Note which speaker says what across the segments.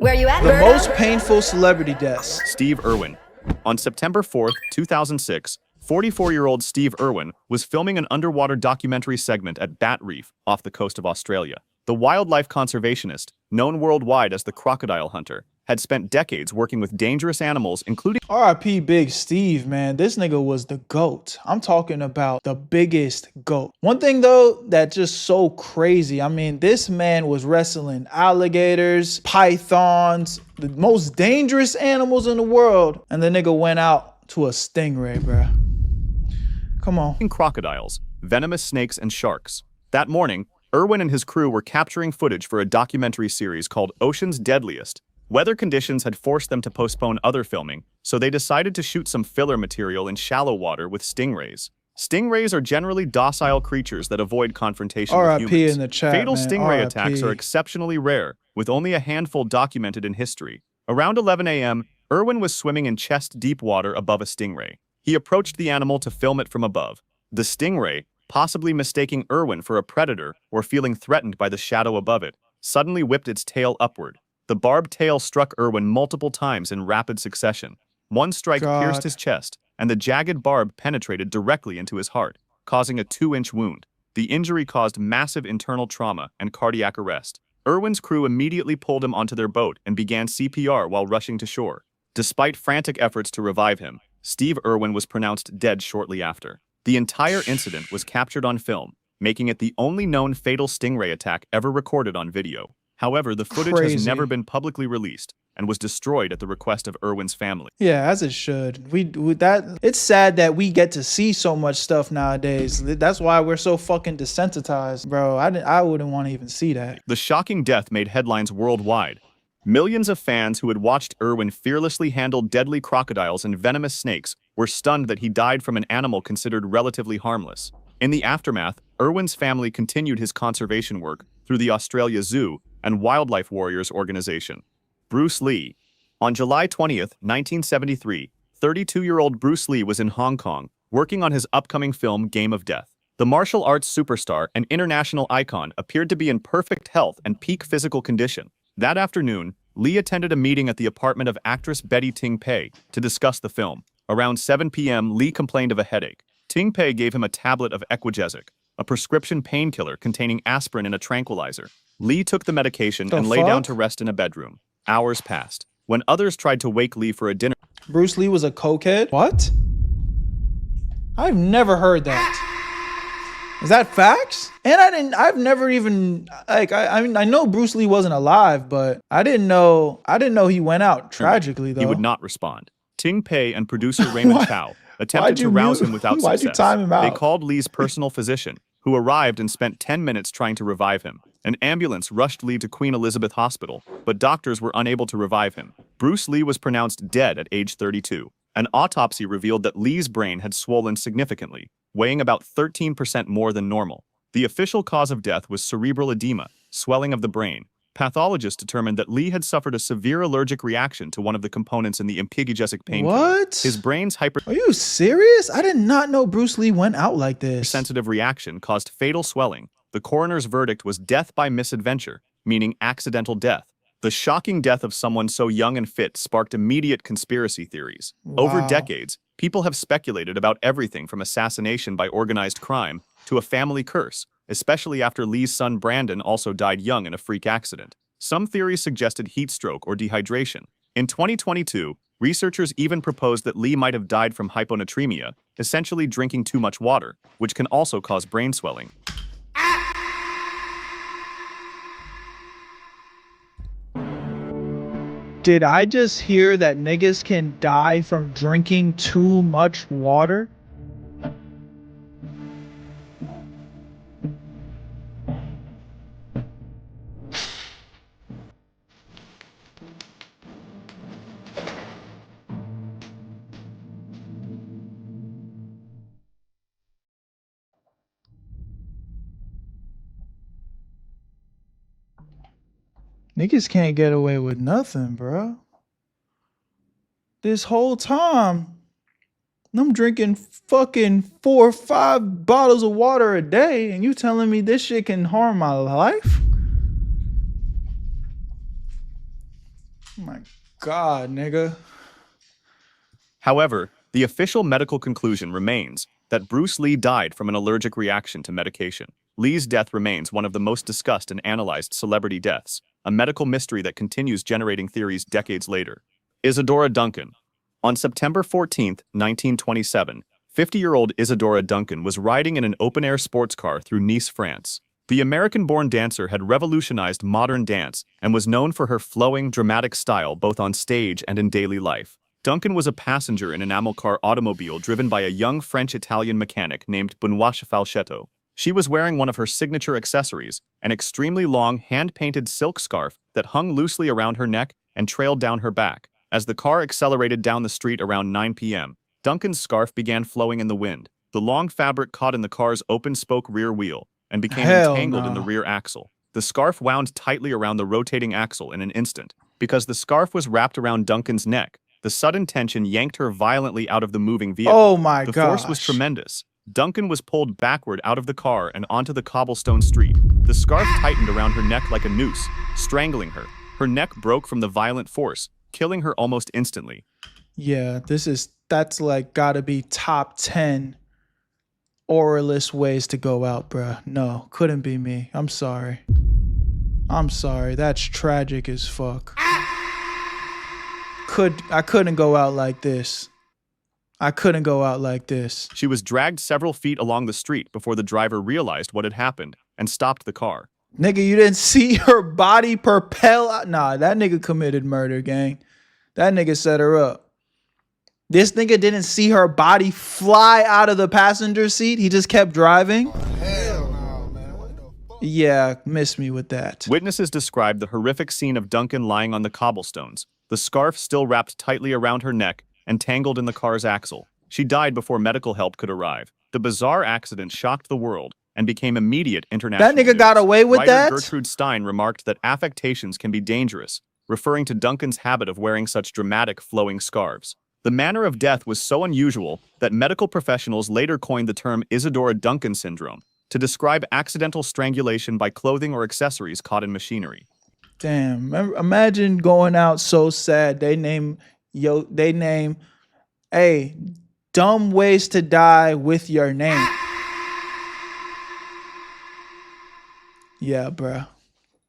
Speaker 1: Where you at,
Speaker 2: The
Speaker 1: Berto?
Speaker 2: most painful celebrity deaths.
Speaker 3: Steve Irwin. On September 4th, 2006, 44-year-old Steve Irwin was filming an underwater documentary segment at Bat Reef off the coast of Australia. The wildlife conservationist, known worldwide as the crocodile hunter, had spent decades working with dangerous animals, including
Speaker 2: R.I.P. Big Steve, man. This nigga was the GOAT. I'm talking about the biggest GOAT. One thing though, that's just so crazy. I mean, this man was wrestling alligators, pythons, the most dangerous animals in the world. And the nigga went out to a stingray, bruh. Come on.
Speaker 3: crocodiles, venomous snakes, and sharks. That morning, Irwin and his crew were capturing footage for a documentary series called Ocean's Deadliest. Weather conditions had forced them to postpone other filming, so they decided to shoot some filler material in shallow water with stingrays. Stingrays are generally docile creatures that avoid confrontation with humans.
Speaker 2: R.I.P. in the chat,
Speaker 3: Fatal
Speaker 2: man.
Speaker 3: stingray
Speaker 2: R.I.P.
Speaker 3: attacks are exceptionally rare, with only a handful documented in history. Around 11 a.m., Irwin was swimming in chest-deep water above a stingray. He approached the animal to film it from above. The stingray, possibly mistaking Irwin for a predator or feeling threatened by the shadow above it, suddenly whipped its tail upward. The barbed tail struck Irwin multiple times in rapid succession. One strike pierced his chest, and the jagged barb penetrated directly into his heart, causing a 2-inch wound. The injury caused massive internal trauma and cardiac arrest. Irwin's crew immediately pulled him onto their boat and began CPR while rushing to shore. Despite frantic efforts to revive him, Steve Irwin was pronounced dead shortly after. The entire incident was captured on film, making it the only known fatal stingray attack ever recorded on video. However, the footage has never been publicly released and was destroyed at the request of Irwin's family.
Speaker 2: Yeah, as it should. It's sad that we get to see so much stuff nowadays. That's why we're so fucking desensitized, bro. I wouldn't want to even see that.
Speaker 3: The shocking death made headlines worldwide. Millions of fans who had watched Irwin fearlessly handle deadly crocodiles and venomous snakes were stunned that he died from an animal considered relatively harmless. In the aftermath, Irwin's family continued his conservation work through the Australia Zoo and Wildlife Warriors organization. Bruce Lee. On July 20th, 1973, 32-year-old Bruce Lee was in Hong Kong, working on his upcoming film Game of Death. The martial arts superstar and international icon appeared to be in perfect health and peak physical condition. That afternoon, Lee attended a meeting at the apartment of actress Betty Ting Pei to discuss the film. Around 7 p.m., Lee complained of a headache. Ting Pei gave him a tablet of Equagesic, a prescription painkiller containing aspirin and a tranquilizer. Lee took the medication and lay down to rest in a bedroom. Hours passed. When others tried to wake Lee for a dinner...
Speaker 2: Bruce Lee was a cokehead? What? I've never heard that. Is that facts? And I've never even, like, I mean, I know Bruce Lee wasn't alive, but I didn't know he went out tragically, though.
Speaker 3: He would not respond. Ting Pei and producer Raymond Chow attempted to rouse him without success.
Speaker 2: Why'd you time him out?
Speaker 3: They called Lee's personal physician, who arrived and spent 10 minutes trying to revive him. An ambulance rushed Lee to Queen Elizabeth Hospital, but doctors were unable to revive him. Bruce Lee was pronounced dead at age 32. An autopsy revealed that Lee's brain had swollen significantly, weighing about 13% more than normal. The official cause of death was cerebral edema, swelling of the brain. Pathologists determined that Lee had suffered a severe allergic reaction to one of the components in the Empigagesic painkiller.
Speaker 2: What?
Speaker 3: His brain's
Speaker 2: Are you serious? I did not know Bruce Lee went out like this.
Speaker 3: Sensitive reaction caused fatal swelling. The coroner's verdict was death by misadventure, meaning accidental death. The shocking death of someone so young and fit sparked immediate conspiracy theories.
Speaker 2: Wow.
Speaker 3: Over decades, people have speculated about everything from assassination by organized crime to a family curse, especially after Lee's son Brandon also died young in a freak accident. Some theories suggested heat stroke or dehydration. In 2022, researchers even proposed that Lee might have died from hyponatremia, essentially drinking too much water, which can also cause brain swelling.
Speaker 2: Did I just hear that niggas can die from drinking too much water? Niggas can't get away with nothing, bro. This whole time, I'm drinking fucking 4 or 5 bottles of water a day, and you telling me this shit can harm my life? My God, nigga.
Speaker 3: However, the official medical conclusion remains that Bruce Lee died from an allergic reaction to medication. Lee's death remains one of the most discussed and analyzed celebrity deaths, a medical mystery that continues generating theories decades later. Isadora Duncan. On September 14, 1927, 50-year-old Isadora Duncan was riding in an open-air sports car through Nice, France. The American-born dancer had revolutionized modern dance and was known for her flowing, dramatic style both on stage and in daily life. Duncan was a passenger in an enamel car automobile driven by a young French-Italian mechanic named Benoit Falchetto. She was wearing one of her signature accessories, an extremely long, hand-painted silk scarf that hung loosely around her neck and trailed down her back. As the car accelerated down the street around 9 p.m., Duncan's scarf began flowing in the wind. The long fabric caught in the car's open-spoke rear wheel and became entangled in the rear axle. The scarf wound tightly around the rotating axle in an instant. Because the scarf was wrapped around Duncan's neck, the sudden tension yanked her violently out of the moving vehicle.
Speaker 2: Oh my God.
Speaker 3: The force was tremendous. Duncan was pulled backward out of the car and onto the cobblestone street. The scarf tightened around her neck like a noose, strangling her. Her neck broke from the violent force, killing her almost instantly.
Speaker 2: Yeah, that's like gotta be top 10 oralist ways to go out, bruh. No, couldn't be me. I'm sorry. That's tragic as fuck. I couldn't go out like this.
Speaker 3: She was dragged several feet along the street before the driver realized what had happened and stopped the car.
Speaker 2: Nigga, you didn't see her body propel out? Nah, that nigga committed murder, gang. That nigga set her up. This nigga didn't see her body fly out of the passenger seat. He just kept driving.
Speaker 1: Oh, hell no, man. What the fuck?
Speaker 2: Yeah, miss me with that.
Speaker 3: Witnesses described the horrific scene of Duncan lying on the cobblestones, the scarf still wrapped tightly around her neck and tangled in the car's axle. She died before medical help could arrive. The bizarre accident shocked the world and became immediate international
Speaker 2: That nigga
Speaker 3: news.
Speaker 2: got away with
Speaker 3: Writer
Speaker 2: that?
Speaker 3: Gertrude Stein remarked that affectations can be dangerous, referring to Duncan's habit of wearing such dramatic flowing scarves. The manner of death was so unusual that medical professionals later coined the term Isadora Duncan syndrome to describe accidental strangulation by clothing or accessories caught in machinery.
Speaker 2: Damn, imagine going out so sad. They name, hey, dumb ways to die with your name. Yeah, bruh.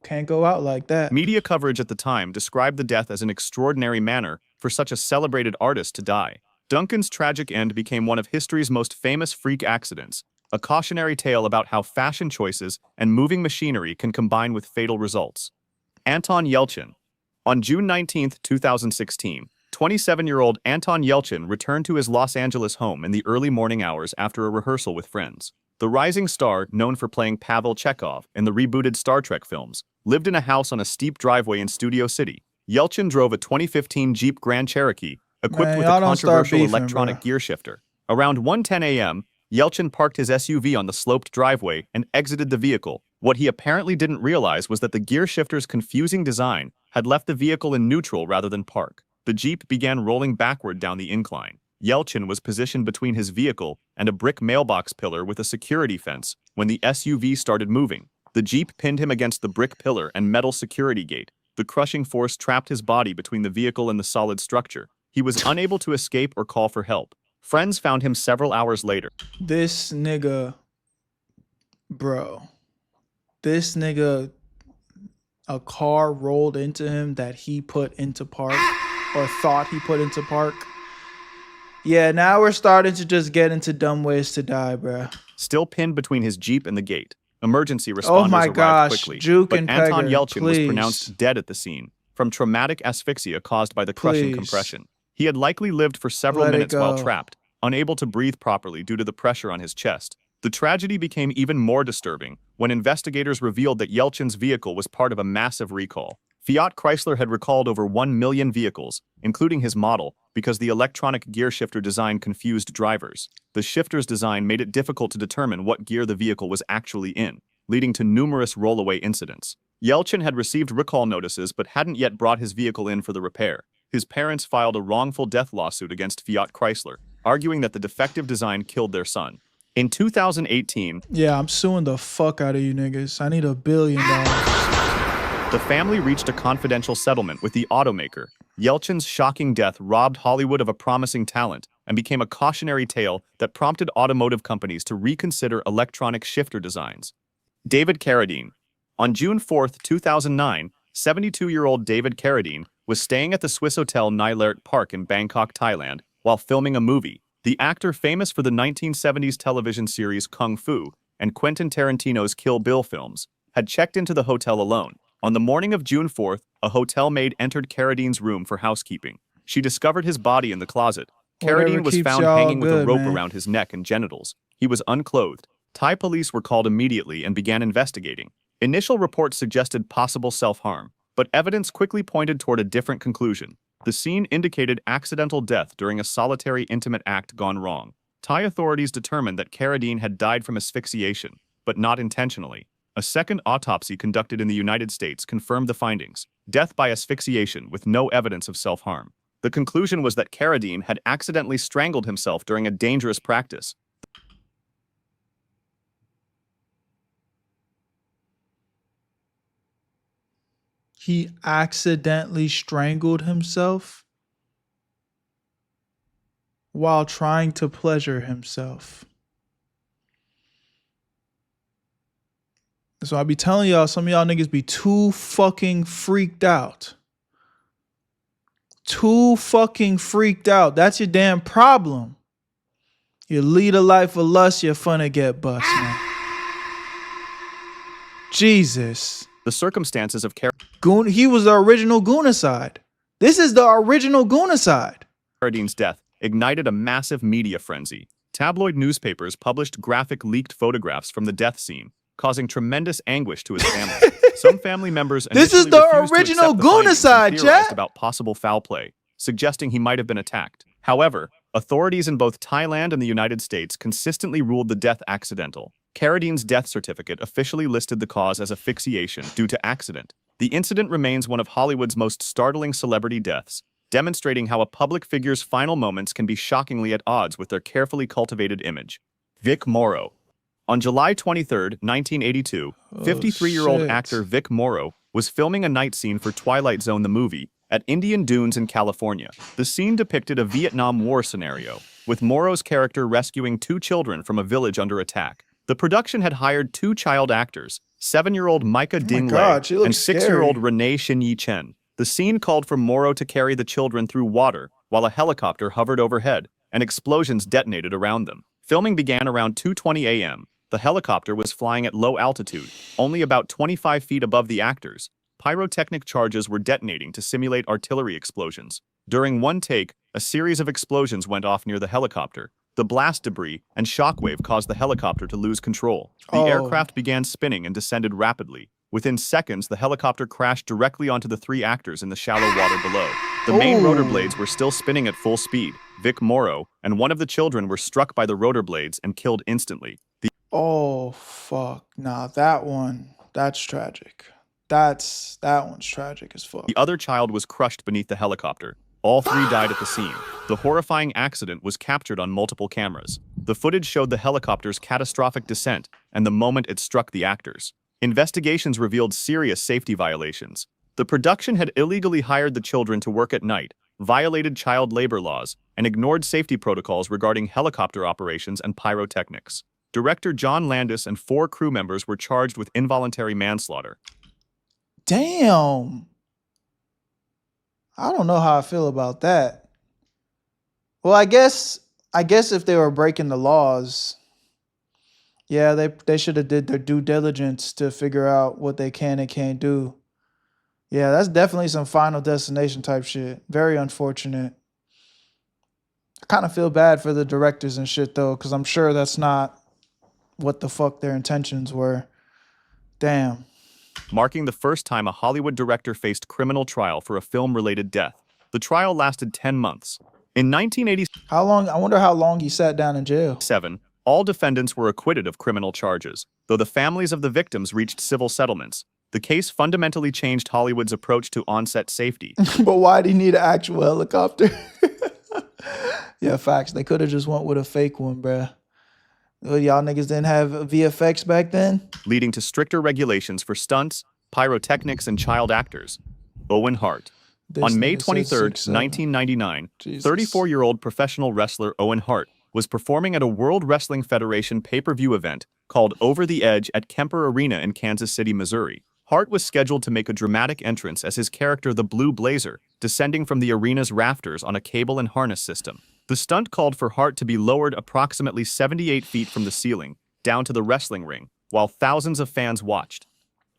Speaker 2: Can't go out like that.
Speaker 3: Media coverage at the time described the death as an extraordinary manner for such a celebrated artist to die. Duncan's tragic end became one of history's most famous freak accidents, a cautionary tale about how fashion choices and moving machinery can combine with fatal results. Anton Yelchin. On June 19, 2016, 27-year-old Anton Yelchin returned to his Los Angeles home in the early morning hours after a rehearsal with friends. The rising star, known for playing Pavel Chekhov in the rebooted Star Trek films, lived in a house on a steep driveway in Studio City. Yelchin drove a 2015 Jeep Grand Cherokee, equipped with a controversial electronic gear shifter. Around 1:10 a.m., Yelchin parked his SUV on the sloped driveway and exited the vehicle. What he apparently didn't realize was that the gear shifter's confusing design had left the vehicle in neutral rather than park. The Jeep began rolling backward down the incline. Yelchin was positioned between his vehicle and a brick mailbox pillar with a security fence when the SUV started moving. The Jeep pinned him against the brick pillar and metal security gate. The crushing force trapped his body between the vehicle and the solid structure. He was unable to escape or call for help. Friends found him several hours later.
Speaker 2: This nigga, bro. This nigga, a car rolled into him that he put into park or thought he put into park. Yeah, now we're starting to just get into dumb ways to die, bro.
Speaker 3: Still pinned between his Jeep and the gate. Emergency responders arrived quickly,
Speaker 2: Juke
Speaker 3: but
Speaker 2: and
Speaker 3: Anton
Speaker 2: Pegger,
Speaker 3: Yelchin was
Speaker 2: please.
Speaker 3: pronounced dead at the scene from traumatic asphyxia caused by the crushing compression. He had likely lived for several minutes while trapped, unable to breathe properly due to the pressure on his chest. The tragedy became even more disturbing when investigators revealed that Yelchin's vehicle was part of a massive recall. Fiat Chrysler had recalled over 1 million vehicles, including his model, because the electronic gear shifter design confused drivers. The shifter's design made it difficult to determine what gear the vehicle was actually in, leading to numerous rollaway incidents. Yelchin had received recall notices but hadn't yet brought his vehicle in for the repair. His parents filed a wrongful death lawsuit against Fiat Chrysler, arguing that the defective design killed their son. In 2018,
Speaker 2: yeah, I'm suing the fuck out of you niggas. I need $1 billion.
Speaker 3: The family reached a confidential settlement with the automaker. Yelchin's shocking death robbed Hollywood of a promising talent and became a cautionary tale that prompted automotive companies to reconsider electronic shifter designs. David Carradine. On June 4, 2009, 72-year-old David Carradine was staying at the Swiss Hotel Nilert Park in Bangkok, Thailand, while filming a movie. The actor, famous for the 1970s television series Kung Fu and Quentin Tarantino's Kill Bill films, had checked into the hotel alone. On the morning of June 4th, a hotel maid entered Carradine's room for housekeeping. She discovered his body in the closet. Carradine was found hanging with a rope around his neck and genitals. He was unclothed. Thai police were called immediately and began investigating. Initial reports suggested possible self-harm, but evidence quickly pointed toward a different conclusion. The scene indicated accidental death during a solitary intimate act gone wrong. Thai authorities determined that Carradine had died from asphyxiation, but not intentionally. A second autopsy conducted in the United States confirmed the findings: death by asphyxiation with no evidence of self-harm. The conclusion was that Carradine had accidentally strangled himself during a dangerous practice.
Speaker 2: He accidentally strangled himself while trying to pleasure himself. So I be telling y'all, some of y'all niggas be too fucking freaked out. Too fucking freaked out. That's your damn problem. You lead a life of lust, you're finna get bust, man. Jesus.
Speaker 3: The circumstances of
Speaker 2: He was the original Goonacide. This is the original Goonacide.
Speaker 3: Carradine's death ignited a massive media frenzy. Tabloid newspapers published graphic leaked photographs from the death scene, causing tremendous anguish to his family. Some family members
Speaker 2: this is the original Goonacide, chat.
Speaker 3: About possible foul play, suggesting he might have been attacked. However, authorities in both Thailand and the United States consistently ruled the death accidental. Carradine's death certificate officially listed the cause as asphyxiation due to accident. The incident remains one of Hollywood's most startling celebrity deaths, demonstrating how a public figure's final moments can be shockingly at odds with their carefully cultivated image. Vic Morrow. On July 23, 1982, 53-year-old actor Vic Morrow was filming a night scene for Twilight Zone the movie at Indian Dunes in California. The scene depicted a Vietnam War scenario, with Morrow's character rescuing 2 children from a village under attack. The production had hired 2 child actors, 7-year-old Micah Ding Lei and 6-year-old Renee Shin-Yi Chen. The scene called for Morrow to carry the children through water while a helicopter hovered overhead and explosions detonated around them. Filming began around 2:20 a.m. The helicopter was flying at low altitude, only about 25 feet above the actors. Pyrotechnic charges were detonating to simulate artillery explosions. During one take, a series of explosions went off near the helicopter. The blast debris and shockwave caused the helicopter to lose control. The aircraft began spinning and descended rapidly. Within seconds, the helicopter crashed directly onto the 3 actors in the shallow water below. The main rotor blades were still spinning at full speed. Vic Morrow and one of the children were struck by the rotor blades and killed instantly.
Speaker 2: Oh, fuck. Nah, that's tragic. That one's tragic as fuck.
Speaker 3: The other child was crushed beneath the helicopter. All 3 died at the scene. The horrifying accident was captured on multiple cameras. The footage showed the helicopter's catastrophic descent and the moment it struck the actors. Investigations revealed serious safety violations. The production had illegally hired the children to work at night, violated child labor laws, and ignored safety protocols regarding helicopter operations and pyrotechnics. Director John Landis and 4 crew members were charged with involuntary manslaughter.
Speaker 2: Damn. I don't know how I feel about that. Well, I guess if they were breaking the laws, yeah, they should have did their due diligence to figure out what they can and can't do. Yeah, that's definitely some Final Destination type shit. Very unfortunate. I kind of feel bad for the directors and shit though, because I'm sure that's not what the fuck their intentions were. Damn.
Speaker 3: Marking the first time a Hollywood director faced criminal trial for a film-related death. The trial lasted 10 months. In 1987,
Speaker 2: how long? I wonder how long he sat down in jail.
Speaker 3: All defendants were acquitted of criminal charges, though the families of the victims reached civil settlements. The case fundamentally changed Hollywood's approach to on-set safety.
Speaker 2: But why'd he need an actual helicopter? Yeah, facts. They could have just went with a fake one, bruh. Y'all niggas didn't have VFX back then?
Speaker 3: Leading to stricter regulations for stunts, pyrotechnics, and child actors. Owen Hart.
Speaker 2: This
Speaker 3: On May
Speaker 2: nigga said
Speaker 3: 23,
Speaker 2: 6'7".
Speaker 3: 1999,
Speaker 2: Jesus.
Speaker 3: 34-year-old professional wrestler Owen Hart was performing at a World Wrestling Federation pay-per-view event called Over the Edge at Kemper Arena in Kansas City, Missouri. Hart was scheduled to make a dramatic entrance as his character, the Blue Blazer, descending from the arena's rafters on a cable and harness system. The stunt called for Hart to be lowered approximately 78 feet from the ceiling, down to the wrestling ring, while thousands of fans watched.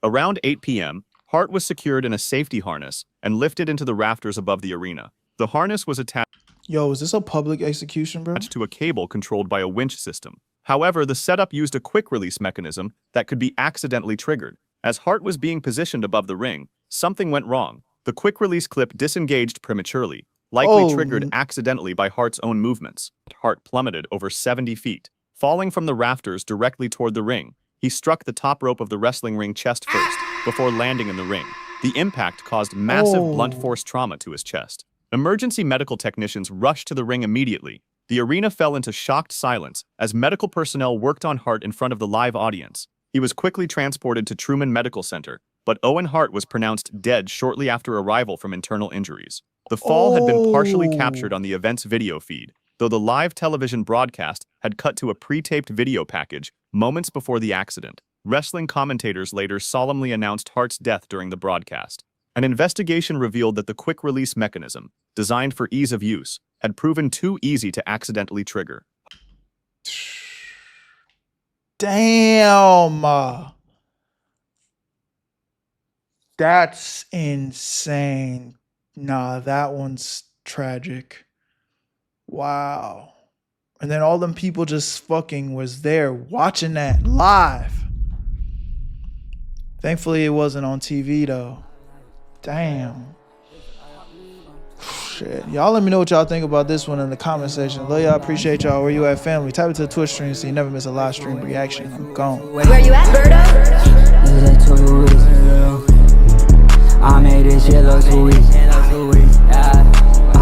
Speaker 3: Around 8 p.m., Hart was secured in a safety harness and lifted into the rafters above the arena. The harness was attached
Speaker 2: Yo, is this a public execution, bro?
Speaker 3: to a cable controlled by a winch system. However, the setup used a quick-release mechanism that could be accidentally triggered. As Hart was being positioned above the ring, something went wrong. The quick-release clip disengaged prematurely, likely triggered accidentally by Hart's own movements. Hart plummeted over 70 feet, falling from the rafters directly toward the ring. He struck the top rope of the wrestling ring chest first, before landing in the ring. The impact caused massive blunt force trauma to his chest. Emergency medical technicians rushed to the ring immediately. The arena fell into shocked silence as medical personnel worked on Hart in front of the live audience. He was quickly transported to Truman Medical Center, but Owen Hart was pronounced dead shortly after arrival from internal injuries. The fall had been partially captured on the event's video feed, though the live television broadcast had cut to a pre-taped video package moments before the accident. Wrestling commentators later solemnly announced Hart's death during the broadcast. An investigation revealed that the quick-release mechanism, designed for ease of use, had proven too easy to accidentally trigger.
Speaker 2: Damn. That's insane. Nah, that one's tragic. Wow. And then all them people just fucking was there watching that live. Thankfully, it wasn't on TV, though. Damn. Shit. Y'all let me know what y'all think about this one in the comment section. Love y'all. Appreciate y'all. Where you at, family? Type it to the Twitch stream so you never miss a live stream reaction. I'm gone.
Speaker 4: Where you at, Berto?